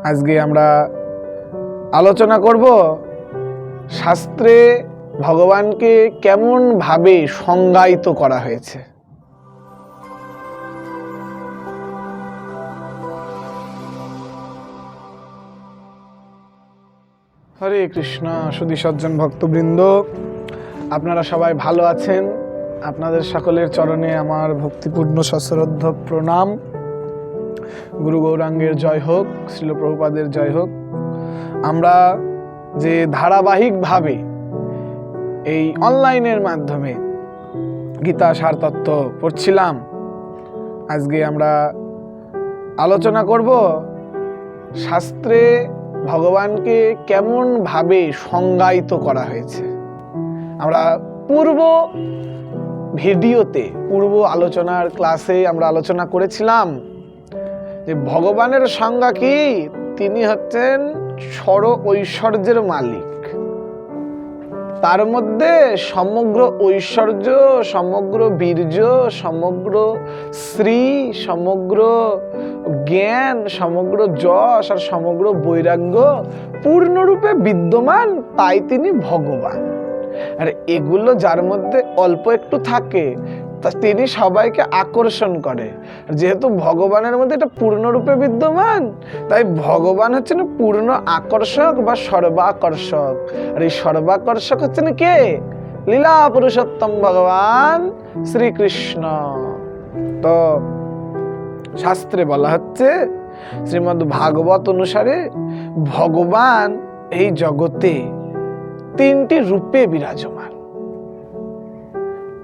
আজকে আমরা আলোচনা করব শাস্ত্রে ভগবানকে কেমন ভাবে সংজ্ঞায়িত করা হয়েছে। হরে কৃষ্ণ। সুধী সজ্জন ভক্তবৃন্দ, আপনারা সবাই ভালো আছেন? আপনাদের সকলের চরণে আমার ভক্তিপূর্ণ সশ্রদ্ধ প্রণাম। গুরু গৌরাঙ্গের জয় হোক, শ্রীল প্রভুপাদের জয় হোক। আমরা যে ধারাবাহিকভাবে এই অনলাইনের মাধ্যমে গীতা সার তত্ত্ব পড়ছিলাম, আজকে আমরা আলোচনা করব শাস্ত্রে ভগবানকে কেমন ভাবে সংজ্ঞায়িত করা হয়েছে। আমরা পূর্ব ভিডিওতে, পূর্ব আলোচনার ক্লাসে আমরা আলোচনা করেছিলাম যে ভগবানের সংজ্ঞা কি? তিনি হচ্ছেন সর্ব ঐশ্বর্যের মালিক। তার মধ্যে সমগ্র ঐশ্বর্য, সমগ্র বীর্য, সমগ্র শ্রী, সমগ্র জ্ঞান, সমগ্র যশ আর সমগ্র বৈরাগ্য পূর্ণরূপে বিদ্যমান, তাই তিনি ভগবান। আর এগুলো যার মধ্যে অল্প একটু থাকে তিনি সবাইকে আকর্ষণ করে। যেহেতু ভগবানের মধ্যে এটা পূর্ণরূপে বিদ্যমান, তাই ভগবান হচ্ছেন পূর্ণ আকর্ষক বা সর্বাকর্ষক। আর এই সর্বাকর্ষক হচ্ছেন কে? লীলা পুরুষোত্তম ভগবান শ্রীকৃষ্ণ। তো শাস্ত্রে বলা হচ্ছে, শ্রীমদ্ ভাগবত অনুসারে ভগবান এই জগতে তিনটি রূপে বিরাজমান।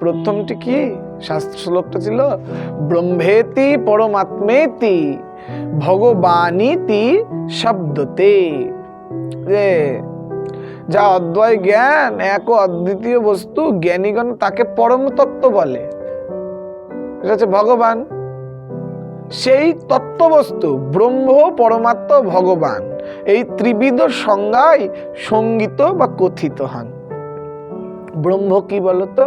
প্রথমটি কি? শাস্ত্র শ্লোকটা ছিল ব্রহ্মেতি পরমাত্মেতি ভগবানীতি শব্দতে। যে যা অদ্বয় জ্ঞান, এক ও অদ্বিতীয় বস্তু, জ্ঞানীগণ তাকে পরম তত্ত্ব বলে। এটা হচ্ছে ভগবান। সেই তত্ত্ববস্তু ব্রহ্ম, পরমাত্মা, ভগবান, এই ত্রিবিধ সংজ্ঞায় সঙ্গীত বা কথিত হন। ব্রহ্ম কি বলতো?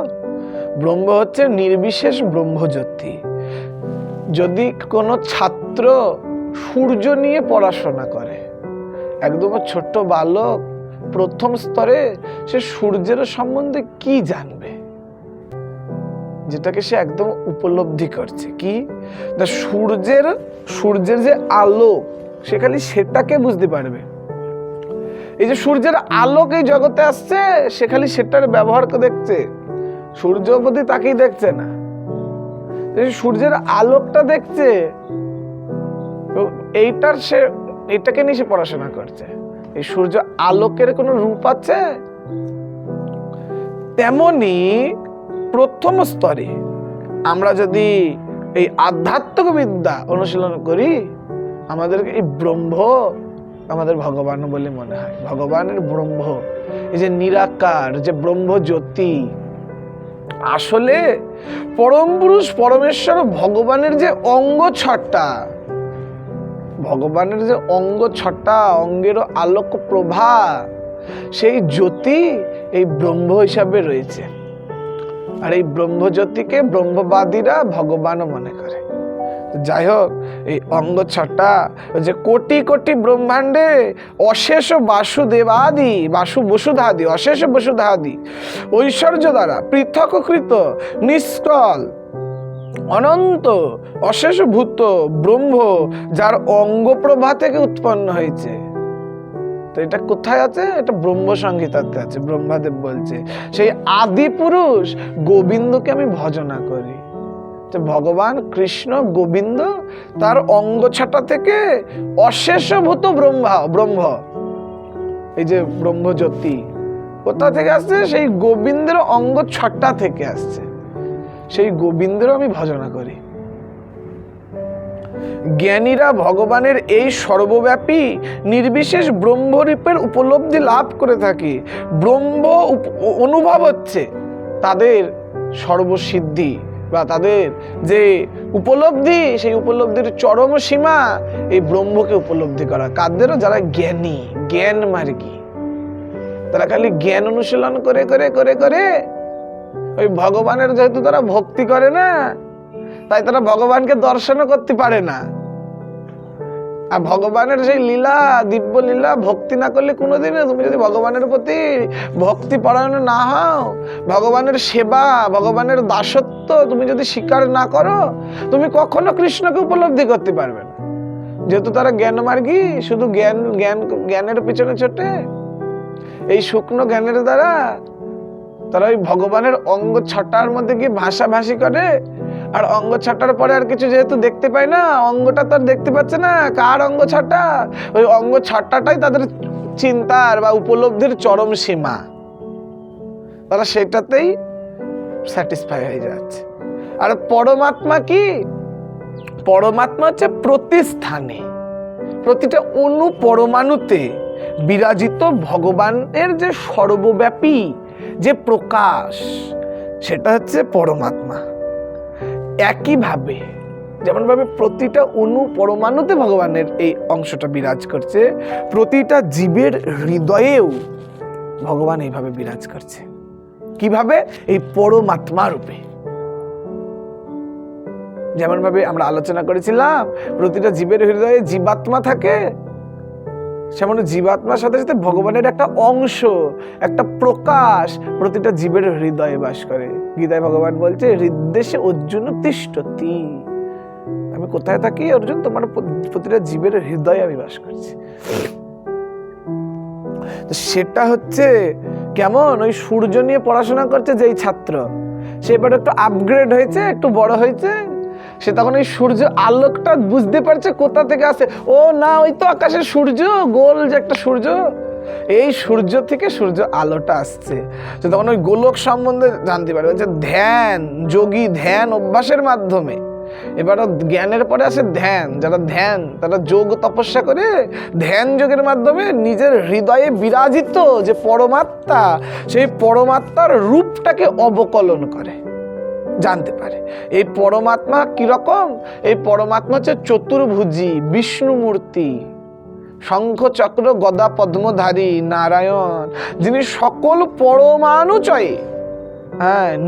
ব্রহ্ম হচ্ছে নির্বিশেষ ব্রহ্মজ্যোতি। যদি কোনো ছাত্র সূর্য নিয়ে পড়াশোনা করে, একদম ছোট্ট বালক, প্রথম স্তরে সে সূর্যের সম্বন্ধে কি জানবে? যেটাকে সে একদম উপলব্ধি করছে কি? সূর্যের যে আলো, সে খালি সেটাকে বুঝতে পারবে। এই যে সূর্যের আলোক এই জগতে আসছে, সে খালি সেটার ব্যবহার দেখছে, সূর্য প্রতি তাকেই দেখছে না। সূর্যের আলোকটা দেখছে, এইটাকে নিয়ে সে পড়াশোনা করছে। এই সূর্য আলোকের কোনো রূপ আছে? তেমনি প্রথম স্তরে আমরা যদি এই আধ্যাত্মিক বিদ্যা অনুশীলন করি, আমাদেরকে এই ব্রহ্ম আমাদের ভগবান বলে মনে হয়। ভগবানের ব্রহ্ম, এই যে নিরাকার, যে ব্রহ্ম জ্যোতি, আসলে পরম পুরুষ পরমেশ্বর ভগবানের যে অঙ্গ ছটা, ভগবানের যে অঙ্গ ছটা, অঙ্গের আলোক প্রভা, সেই জ্যোতি এই ব্রহ্ম হিসাবে রয়েছে। আর এই ব্রহ্মজ্যোতিকে ব্রহ্মবাদীরা ভগবানও মনে করে। যাই হোক, এই অঙ্গ ছটা যে কোটি কোটি ব্রহ্মাণ্ডে অশেষ বাসুদেবাদি, বসুধাদি, অশেষ বসুধাদি ঐশ্বর্য দ্বারা পৃথককৃত নিষ্কল অনন্ত অশেষ ভূত ব্রহ্ম, যার অঙ্গ প্রভা থেকে উৎপন্ন হয়েছে। তো এটা কোথায় আছে? এটা ব্রহ্ম সংহিতাতে আছে। ব্রহ্মদেব বলছে, সেই আদি পুরুষ গোবিন্দকে আমি ভজনা করি। ভগবান কৃষ্ণ গোবিন্দ, তার অঙ্গ ছটা থেকে অশেষভূত ব্রহ্ম, এই যে ব্রহ্মজ্যোতি কোথা থেকে আসছে? সেই গোবিন্দের অঙ্গ ছটা থেকে আসছে। সেই গোবিন্দের আমি ভজনা করি। জ্ঞানীরা ভগবানের এই সর্বব্যাপী নির্বিশেষ ব্রহ্মরূপের উপলব্ধি লাভ করে থাকে। ব্রহ্ম অনুভব হচ্ছে তাদের সর্বসিদ্ধি বা তাদের যে উপলব্ধি, সেই উপলব্ধির চরম সীমা এই ব্রহ্মকে উপলব্ধি করা। কাদেরও? যারা জ্ঞানী, জ্ঞান মার্গী, তারা খালি জ্ঞান অনুশীলন করে করে করে করে ওই ভগবানের, যেহেতু তারা ভক্তি করে না, তাই তারা ভগবানকে দর্শনও করতে পারে না। আর ভগবানের সেই লীলা, দিব্য লীলা ভক্তি না করলে কোনোদিনও, তুমি যদি ভগবানের প্রতি ভক্তি পরায়ণ না হও, ভগবানের সেবা, ভগবানের দাসত্ব তুমি যদি স্বীকার না করো, তুমি কখনো কৃষ্ণকে উপলব্ধি করতে পারবে না। যেহেতু তারা জ্ঞানমার্গী, শুধু জ্ঞানের পিছনে ছোটে, এই শুকনো জ্ঞানের দ্বারা তারা ওই ভগবানের অঙ্গ ছটার মধ্যে গিয়ে ভাষাভাষী করে। আর অঙ্গ ছটার পরে আর কিছু যেহেতু দেখতে পায় না, অঙ্গটা তো আর দেখতে পাচ্ছে না, কার অঙ্গ ছটা, ওই অঙ্গ ছটাটাই তাদের চিন্তার বা উপলব্ধির চরম সীমা। তারা সেটাতেই স্যাটিসফাই হয়ে যাচ্ছে। আর পরমাত্মা কি? পরমাত্মা হচ্ছে প্রতিস্থানে, প্রতিটা অণু পরমাণুতে বিরাজিত ভগবানের যে সর্বব্যাপী যে প্রকাশ, সেটা হচ্ছে পরমাত্মা। একইভাবে যেমনভাবে প্রতিটা অণু পরমাণুতে ভগবানের এই অংশটা বিরাজ করছে, প্রতিটা জীবের হৃদয়েও ভগবান এইভাবে বিরাজ করছে। কিভাবে? এই পরমাত্মা রূপে। যেমনভাবে আমরা আলোচনা করেছিলাম প্রতিটা জীবের হৃদয়ে জীবাত্মা থাকে, সেমন জীবাত্মার সাথে সাথে ভগবানের একটা অংশ, একটা প্রকাশ প্রতিটা জীবের হৃদয়ে বাস করে। গীতায় ভগবান বলছে, হৃদ্দেশে অর্জুন তিষ্ঠতি। আমি কোথায় থাকি অর্জুন? তোমার প্রতিটা জীবের হৃদয়ে আমি বাস করছি। সেটা হচ্ছে কেমন? ওই সূর্য নিয়ে পড়াশোনা করছে যেই ছাত্র, সে এবার একটু আপগ্রেড হয়েছে, একটু বড় হয়েছে, সে তখন ওই সূর্য আলোকটা বুঝতে পারছে কোথা থেকে আসে। ও না, ওই তো আকাশের সূর্য, গোল যে একটা সূর্য, এই সূর্য থেকে সূর্য আলোটা আসছে। সে তখন ওই গোলক সম্বন্ধে জানতে পারে। হচ্ছে ধ্যান, যোগী ধ্যান অভ্যাসের মাধ্যমে। এবার জ্ঞানের পরে আসে ধ্যান। যারা ধ্যান, তারা যোগ তপস্যা করে ধ্যান যোগের মাধ্যমে নিজের হৃদয়ে বিরাজিত যে পরমাত্মা, সেই পরমাত্মার রূপটাকে অবকলন করে, জানতে পারে। এই পরমাত্মা কিরকম? এই পরমাত্মা হচ্ছে চতুর্ভুজী বিষ্ণু মূর্তি, শঙ্খ চক্র গদা পদ্মধারী নারায়ণ, যিনি সকল পরমাণু চয়ে,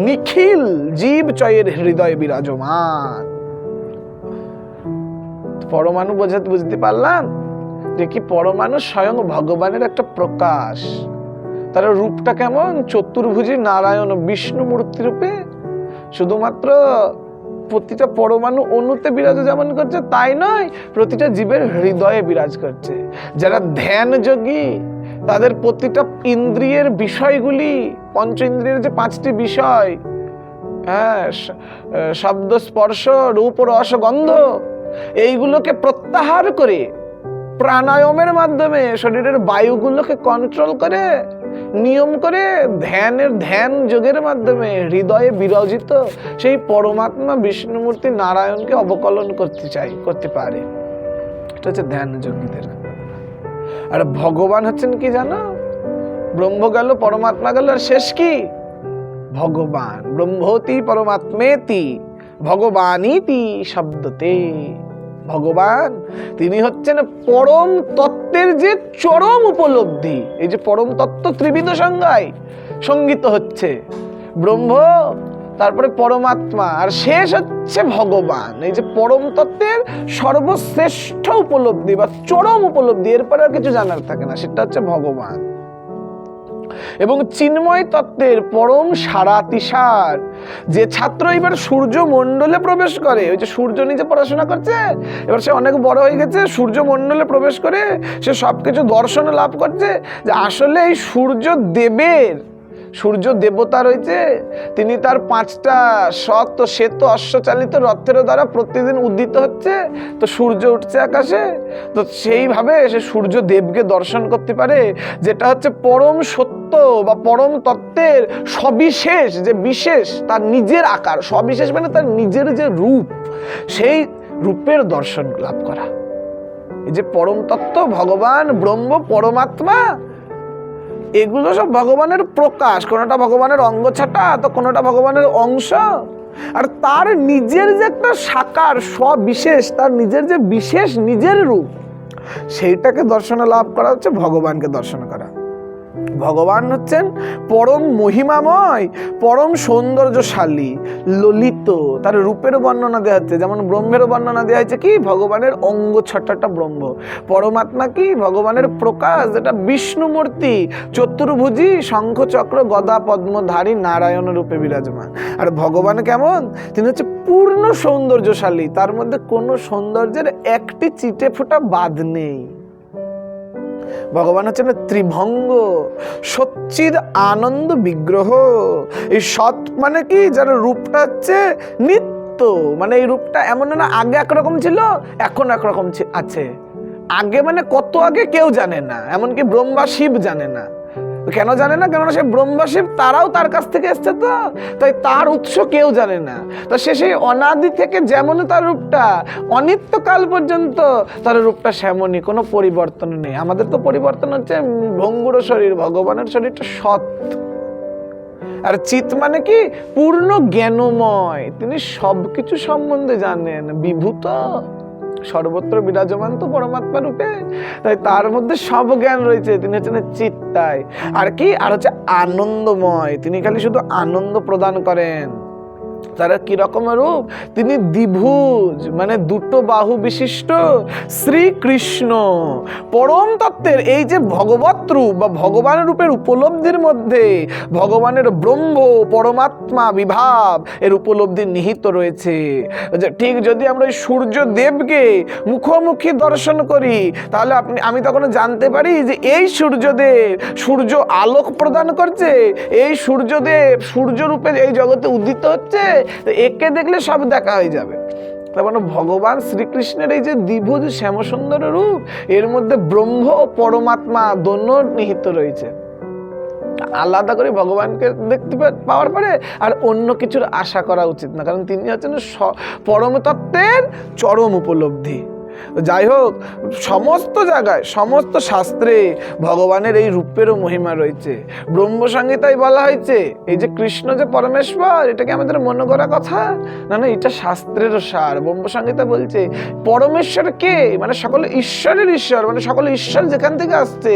নিখিল জীব চয়ের হৃদয়ে বিরাজমান। পরমাণু বুঝতে পারলাম যে কি পরমাণু স্বয়ং ভগবানের একটা প্রকাশ। তার রূপটা কেমন? চতুর্ভুজী নারায়ণ বিষ্ণু মূর্তি রূপে। শুধুমাত্র প্রতিটা পরমাণু অণুতে বিরাজ যেমন করছে তাই নয়, প্রতিটা জীবের হৃদয়ে বিরাজ করছে। যারা ধ্যান যোগী, তাদের প্রতিটা ইন্দ্রিয়ের বিষয়গুলি, পঞ্চ ইন্দ্রিয়ের যে পাঁচটি বিষয়, শব্দ স্পর্শ রূপ রস গন্ধ, এইগুলোকে প্রত্যাহার করে প্রাণায়ামের মাধ্যমে শরীরের বায়ুগুলোকে কন্ট্রোল করে, নিয়ম করে ধ্যান যোগের মাধ্যমে হৃদয়ে বিরাজিত সেই পরমাত্মা বিষ্ণুমূর্তি নারায়ণকে অবকলন করতে পারে। এটা হচ্ছে ধ্যান যোগীদের। আর ভগবান হচ্ছেন কি জানো? ব্রহ্ম গেল, পরমাত্মা গেল, আর শেষ কি? ভগবান। ব্রহ্মতি পরমাত্মেতি ভগবানীতি শব্দতে। ভগবান তিনি হচ্ছেন পরম তত্ত্বের যে চরম উপলব্ধি। এই যে পরম তত্ত্ব ত্রিবিধ সংজ্ঞায় সঙ্গীত হচ্ছে ব্রহ্ম, তারপরে পরমাত্মা, আর শেষ হচ্ছে ভগবান। এই যে পরম তত্ত্বের সর্বশ্রেষ্ঠ উপলব্ধি বা চরম উপলব্ধি, এরপরে আর কিছু জানার থাকে না, সেটা হচ্ছে ভগবান। এবং চিন্ময় তত্ত্বের পরম সারাতিসার যে ছাত্র এবার সূর্য মণ্ডলে প্রবেশ করে, ওই যে সূর্য নিজে পড়াশোনা করছে, এবার সে অনেক বড় হয়ে গেছে, সূর্য মণ্ডলে প্রবেশ করে সে সবকিছু দর্শন লাভ করছে যে আসলে এই সূর্য দেবতা রয়েছে, তিনি তার 5টা শ্বেত অশ্বচালিত রথের দ্বারা প্রতিদিন উদ্দিত হচ্ছে, তো সূর্য উঠছে আকাশে, তো সেইভাবে সে সূর্য দেবকে দর্শন করতে পারে, যেটা হচ্ছে পরম সত্য বা পরম তত্ত্বের সবিশেষ যে বিশেষ, তার নিজের আকার, সবিশেষ মানে তার নিজের যে রূপ, সেই রূপের দর্শন লাভ করা। এই যে পরম তত্ত্ব, ভগবান, ব্রহ্ম, পরমাত্মা, এগুলো সব ভগবানের প্রকাশ। কোনোটা ভগবানের অঙ্গ ছাটা, তো কোনোটা ভগবানের অংশ। আর তার নিজের যে একটা সাকার সবিশেষ, তার নিজের যে বিশেষ নিজের রূপ, সেইটাকে দর্শনে লাভ করা হচ্ছে ভগবানকে দর্শন করা। ভগবান হচ্ছেন পরম মহিমাময়, পরম সৌন্দর্যশালী, ললিত। তার রূপেরও বর্ণনা দেওয়া হচ্ছে, যেমন ব্রহ্মেরও বর্ণনা দেওয়া হয়েছে কি ভগবানের অঙ্গ 6টা ব্রহ্ম। পরমাত্মা কি ভগবানের প্রকাশ, যেটা বিষ্ণুমূর্তি, চতুর্ভুজী, শঙ্খ চক্র গদা পদ্মধারী নারায়ণ রূপে বিরাজমান। আর ভগবান কেমন? তিনি হচ্ছে পূর্ণ সৌন্দর্যশালী, তার মধ্যে কোনো সৌন্দর্যের একটি চিটে ফোঁটা বাদ নেই। ভগবান হচ্ছেন ত্রিভঙ্গ, সচ্চিদ আনন্দ বিগ্রহ। এই সৎ মানে কি, যার রূপটা হচ্ছে নিত্য, মানে এই রূপটা এমন না আগে একরকম ছিল এখন একরকম আছে। আগে মানে কত আগে কেউ জানে না, এমনকি ব্রহ্মা শিব জানে না। কেন জানে না? কেননা সে ব্রহ্মা শিব তারাও তার কাছ থেকে এসছে, তো তাই তার উৎস কেউ জানে না। তা সে সেই অনাদি থেকে যেমন তার রূপটা, অনিত্যকাল পর্যন্ত তার রূপটা সেমনই, কোনো পরিবর্তন নেই। আমাদের তো পরিবর্তন হচ্ছে ভঙ্গুর শরীর, ভগবানের শরীরটা সৎ। আর চিত মানে কি পূর্ণ জ্ঞানময়, তিনি সবকিছু সম্বন্ধে জানেন, বিভূত, সর্বত্র বিরাজমান তো পরমাত্মা রূপে, তাই তার মধ্যে সব জ্ঞান রয়েছে। তিনি হচ্ছেন চিত্তায়। আর কি, আর হচ্ছে আনন্দময়, তিনি খালি শুধু আনন্দ প্রদান করেন। তার কি রকমের রূপ? তিনি দ্বিভুজ, মানে দুটো বাহু বিশিষ্ট শ্রীকৃষ্ণ পরম তত্ত্বের এই যে ভগবত রূপ বা ভগবান রূপের উপলব্ধির মধ্যে ভগবানের ব্রহ্ম পরমাত্মা বিভাব এর উপলব্ধি নিহিত রয়েছে। ঠিক যদি আমরা ওই সূর্য দেবকে মুখোমুখি দর্শন করি, তাহলে আমি তখন জানতে পারি যে এই সূর্যদেব, সূর্য আলোক প্রদান করছে, এই সূর্যদেব সূর্য রূপে এই জগতে উদিত হচ্ছে, একে দেখলে সব দেখা হয়ে যাবে। তার মানে ভগবান শ্রীকৃষ্ণের এই যে দ্বিভুজ শ্যামসুন্দর রূপ, এর মধ্যে ব্রহ্ম ও পরমাত্মা দোনো নিহিত রয়েছে। আলাদা করে ভগবানকে দেখতে পাওয়ার পরে আর অন্য কিছুর আশা করা উচিত না, কারণ তিনি হচ্ছেন পরম তত্ত্বের চরম উপলব্ধি। যাই হোক, সমস্ত জায়গায়, সমস্ত শাস্ত্রে ভগবানের এই রূপেরও মহিমা রয়েছে। ব্রহ্মসংহিতায় বলা হয়েছে এই যে কৃষ্ণ যে পরমেশ্বর, এটাকে আমাদের মনে করা কথা না, না, এটা শাস্ত্রেরও সার। ব্রহ্মসংহিতা বলছে পরমেশ্বর কে, মানে সকল ঈশ্বরের ঈশ্বর, মানে সকল ঈশ্বর যেখান থেকে আসছে,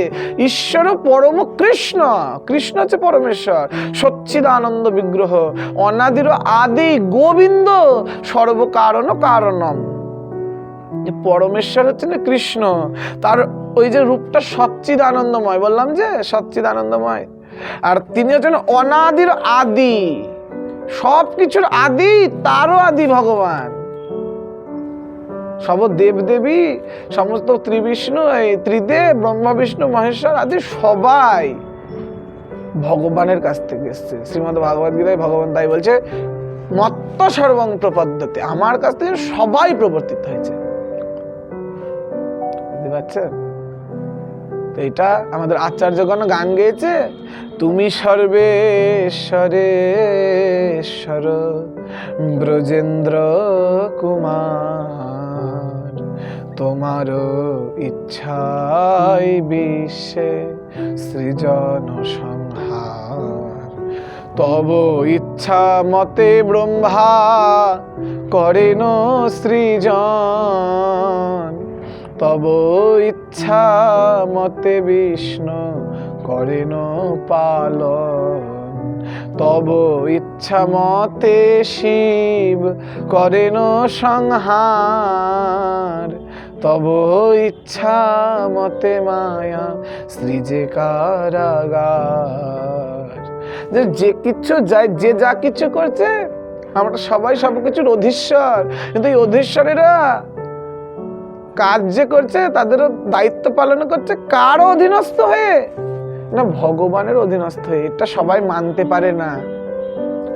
ঈশ্বর পরম কৃষ্ণ, কৃষ্ণ হচ্ছে পরমেশ্বর, সচ্চিদানন্দ বিগ্রহ, অনাদির আদি গোবিন্দ, সর্বকারণ কারণম। পরমেশ্বর হচ্ছে না কৃষ্ণ, তার ওই যে রূপটা সচ্চিদ আনন্দময়, বললাম যে সচ্চিদ আনন্দময়। আর তিনি হচ্ছেন অনাদির আদি, সব কিছুর আদি, তারও আদি ভগবান। সব দেবদেবী, সমস্ত ত্রিবিষ্ণু, এই ত্রিদেব, ব্রহ্মা বিষ্ণু মহেশ্বর আদি সবাই ভগবানের কাছ থেকে এসছে। শ্রীমদ্ ভাগবত গীতায় ভগবান তাই বলছে, মত্ত সর্বং প্রপদ্যতে, আমার কাছ থেকে সবাই প্রবর্তিত হয়েছে। পাচ্ছেন? এটা আমাদের আচার্যগণ গান গেয়েছে, তুমি সর্বেশ্বরেশ্বর ব্রজেন্দ্র কুমার, তোমার ইচ্ছাই বিশ্বে সৃজন সংহার, তব ইচ্ছা মতে ব্রহ্মা করেন সৃজন, তব ইচ্ছা মতে বিষ্ণু করেন পালন, তব ইচ্ছা মতে শিব করেন সংহার, তব ইচ্ছা মতে মায়া সৃজে কারাগার। যে কিছু যে যা কিছু করছে, আমরা সবাই সবকিছুর অধীশ্বর, কিন্তু এই অধীশ্বরেরা কাজ যে করছে, তাদেরও দায়িত্ব পালন করছে কারও অধীনস্থ হয়ে না, ভগবানের অধীনস্থ হয়ে। এটা সবাই মানতে পারে না,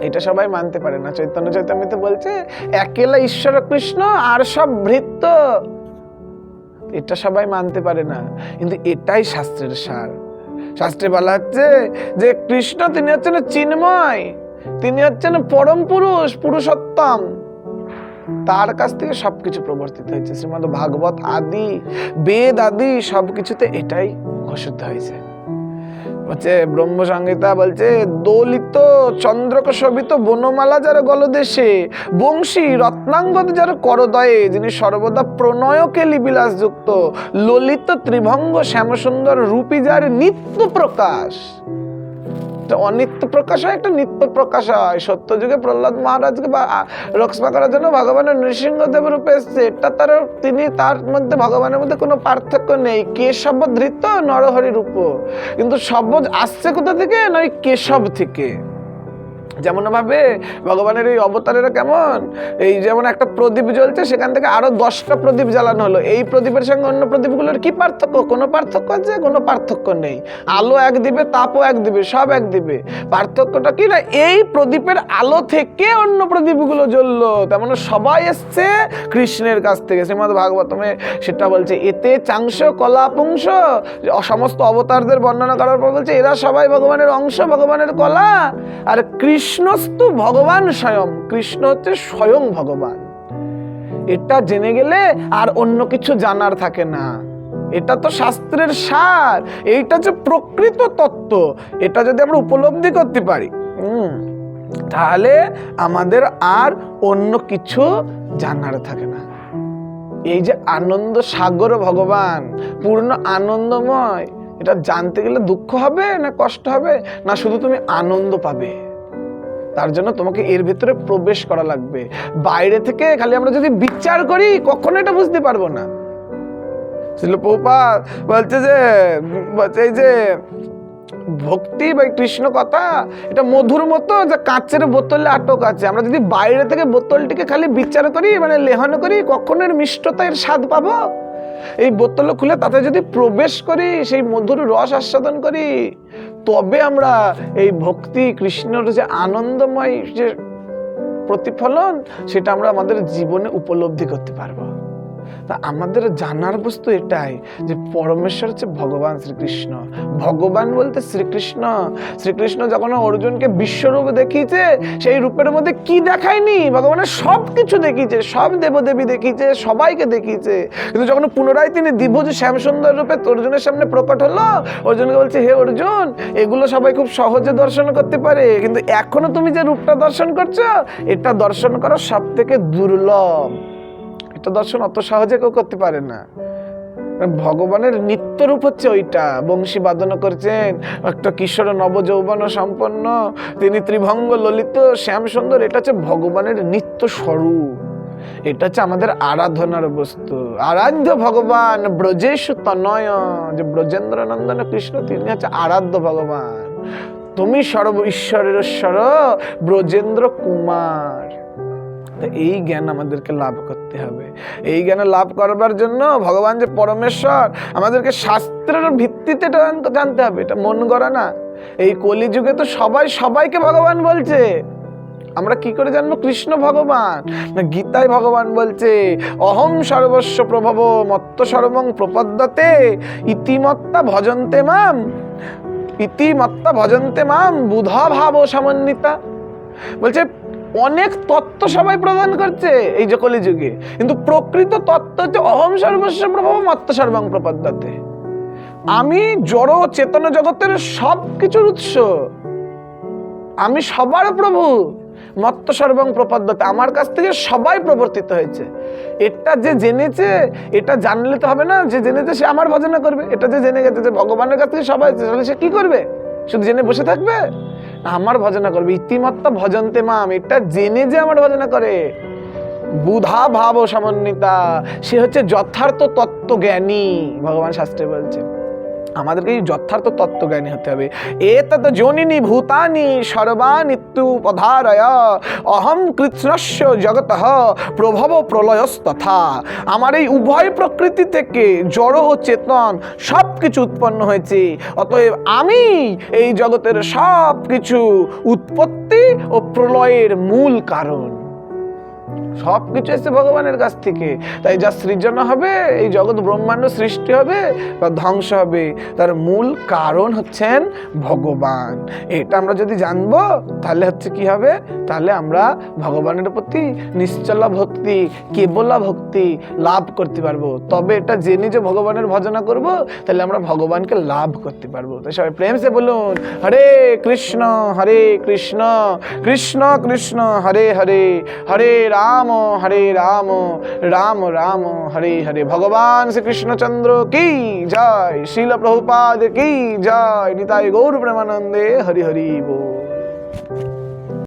এটা সবাই মানতে পারে না। চৈতন্য চৈতামৃতে বলছে একেলা ঈশ্বর কৃষ্ণ আর সব ভৃত্য, এটা সবাই মানতে পারে না, কিন্তু এটাই শাস্ত্রের সার। শাস্ত্রে বলা হচ্ছে যে কৃষ্ণ তিনি হচ্ছেন চিন্ময়, তিনি হচ্ছেন পরম পুরুষ, পুরুষোত্তম, তার কাছ থেকে সবকিছু প্রবর্তিত হয়েছে। শ্রীমদ্ ভাগবত আদি, বেদ আদি সবকিছুতে এটাই ঘোষিত হয়েছে। বলছে ব্রহ্ম সংহিতা বলছে, দোলিত চন্দ্রক শোভিত বনমালা যার গলদেশে, বংশী রত্নাঙ্গদ যার করদয়ে, যিনি সর্বদা প্রণয়কে লিবিলাস যুক্ত, ললিত ত্রিভঙ্গ শ্যামসুন্দর রূপী যার নিত্য প্রকাশ। অনিত্য প্রকাশ হয়, একটা নিত্য প্রকাশ হয়। সত্য যুগে প্রহ্লাদ মহারাজকে রক্ষা করার জন্য ভগবানের নৃসিংহদেব রূপে এসছে। এটা তার মধ্যে ভগবানের মধ্যে কোনো পার্থক্য নেই। কেশব ধৃত নরহরি রূপ, কিন্তু শব্দ আসছে কোথা থেকে? না, ওই কেশব থেকে। যেমন ভাবে ভগবানের এই অবতারেরা কেমন, এই যেমন একটা প্রদীপ জ্বলছে, সেখান থেকে আরো 10টা প্রদীপ জ্বালানো হলো। এই প্রদীপের সঙ্গে অন্য প্রদীপগুলোর কি পার্থক্য? কোনো পার্থক্য আছে? কোনো পার্থক্য নেই। আলো এক দিবে, তাপও এক দিবে, সব এক দিবে। পার্থক্যটা কি? না, এই প্রদীপের আলো থেকে অন্য প্রদীপগুলো জ্বললো। তেমন সবাই এসছে কৃষ্ণের কাছ থেকে। শ্রীমদ্ ভাগবতমে সেটা বলছে, এতে চাংশ কলা পুংস। সমস্ত অবতারদের বর্ণনা করার পর বলছে, এরা সবাই ভগবানের অংশ, ভগবানের কলা। আর কৃষ্ণস্তু ভগবান স্বয়ং, কৃষ্ণ হচ্ছে স্বয়ং ভগবান। এটা জেনে গেলে আর অন্য কিছু জানার থাকে না। এটা তো শাস্ত্রের সার, এইটা যে প্রকৃত তত্ত্ব। এটা যদি আমরা উপলব্ধি করতে পারি, তাহলে আমাদের আর অন্য কিছু জানার থাকে না। এই যে আনন্দ সাগর ভগবান, পূর্ণ আনন্দময়, এটা জানতে গেলে দুঃখ হবে না কষ্ট হবে? না, শুধু তুমি আনন্দ পাবে। তার জন্য তোমাকে এর ভিতরে প্রবেশ করা লাগবে। বাইরে থেকে খালি আমরা যদি বিচার করি, কখনো এটা বুঝতে পারবো না। শিল প্রভুপাদ বলছে যে এই যে ভক্তি বা কৃষ্ণ কথা, এটা মধুর মতো, যে কাঁচের বোতলে আটক আছে। আমরা যদি বাইরে থেকে বোতলটিকে খালি বিচার করি, মানে লেহন করি, কখনো এর মিষ্টতা, এর স্বাদ পাবো? এই বোতল খুলে তাতে যদি প্রবেশ করি, সেই মধুর রস আস্বাদন করি, তবে আমরা এই ভক্তি কৃষ্ণর যে আনন্দময় যে প্রতিফলন, সেটা আমরা আমাদের জীবনে উপলব্ধি করতে পারবো। তা আমাদের জানার বস্তু এটাই যে পরমেশ্বর হচ্ছে ভগবান শ্রীকৃষ্ণ। ভগবান বলতে শ্রীকৃষ্ণ। শ্রীকৃষ্ণ যখন অর্জুনকে বিশ্বরূপ দেখিয়েছে, সেই রূপের মধ্যে কি দেখায়নি? ভগবানের সব কিছু দেখিয়েছে, সব দেবদেবী দেখিয়েছে, সবাইকে দেখিয়েছে। কিন্তু যখন পুনরায় তিনি দ্বিভুজ শ্যামসুন্দর রূপে অর্জুনের সামনে প্রকট হলো, অর্জুনকে বলছে, হে অর্জুন, এগুলো সবাই খুব সহজে দর্শন করতে পারে, কিন্তু এখনো তুমি যে রূপটা দর্শন করছো, এটা দর্শন করা সব থেকে দুর্লভ। দর্শন অত সহজে কেউ করতে পারে না। ভগবানের নিত্য রূপ হচ্ছে ওইটা। বংশী বাদন করছেন, একটা কিশোর নবযৌবন সম্পন্ন, তিনি ত্রিভঙ্গ ললিত শ্যাম সুন্দর। এটা হচ্ছে ভগবানের নিত্য স্বরূপ। এটা হচ্ছে আমাদের আরাধনার বস্তু। আরাধ্য ভগবান ব্রজেশু তনয়, যে ব্রজেন্দ্র নন্দন কৃষ্ণ, তিনি হচ্ছে আরাধ্য ভগবান। তুমি সর্ব ঈশ্বরের ঈশ্বর, ব্রজেন্দ্র কুমার। এই জ্ঞান আমাদেরকে লাভ করতে হবে। এই জ্ঞান লাভ করবার জন্য ভগবান যে পরমেশ্বর, আমাদেরকে শাস্ত্রের ভিত্তিতে জানতে হবে। এটা মন গড়া না। এই কলিযুগে তো সবাই সবাইকে ভগবান বলছে। আমরা কি করে জানবো কৃষ্ণ ভগবান? না, গীতায় ভগবান বলছে, অহং সর্বস্ব প্রভব মত্ত সর্বং প্রপদ্যতে ইতিমত্তা ভজন্তে মাম, ইতিমত্তা ভজন্তে মাম বুধা ভাব সমন্বিতা। বলছে অনেক তত্ত্ব সবাই প্রদান করছে এই যে কলিযুগে, কিন্তু প্রকৃত তত্ত্ব হচ্ছে অহং সর্বস্ব প্রভব মত্ত সর্বং প্রপদ্যতে। আমি জড় চেতন জগতের সব কিছুর উৎস, আমি সবার প্রভু। মত্ত সর্বং প্রপদ্যতে, আমার কাছ থেকে সবাই প্রবর্তিত হয়েছে। এটা যে জেনেছে, এটা জানলে তো হবে না। যে জেনেছে সে আমার ভজনা করবে। এটা যে জেনে গেছে যে ভগবানের কাছ থেকে সবাই, তাহলে সে কি করবে? শুধু জেনে বসে থাকবে? আমার ভজনা করবে। ইতিমত্তা ভজন্তে মাম, এটা জেনে যে আমার ভজনা করে। বুধা ভাব সমন্বিতা, সে হচ্ছে যথার্থ তত্ত্বজ্ঞানী। ভগবান শাস্ত্রে বলছে আমাদেরকে এই যথার্থ তত্ত্বজ্ঞানী হতে হবে। এতদ যোনিনি ভূতানি সর্বানিত্যুপধারয় অহং কৃষ্ণস্য জগতঃ প্রভব প্রলয়স্তথা। আমার এই উভয় প্রকৃতি থেকে জড় ও চেতন সব কিছু উৎপন্ন হয়েছে, অতএব আমি এই জগতের সব কিছু উৎপত্তি ও প্রলয়ের মূল কারণ। সবকিছু এসছে ভগবানের কাছ থেকে। তাই যা সৃজন হবে, এই জগৎ ব্রহ্মাণ্ড সৃষ্টি হবে বা ধ্বংস হবে, তার মূল কারণ হচ্ছেন ভগবান। এটা আমরা যদি জানবো তাহলে হচ্ছে কি হবে, তাহলে আমরা ভগবানের প্রতি নিশ্চলা ভক্তি, কেবলা ভক্তি লাভ করতে পারবো। তবে এটা জেনে যে ভগবানের ভজনা করব, তাহলে আমরা ভগবানকে লাভ করতে পারবো। তাই সবাই প্রেম সে বলুন হরে কৃষ্ণ কৃষ্ণ কৃষ্ণ হরে হরে, হরে রাম রাম রাম হরে হরে। ভগবান শ্রী কৃষ্ণচন্দ্র কি জয়, শিল প্রভুপাদ কি জয়, নিতাই গৌর প্রেমানন্দে হরি হরি বল।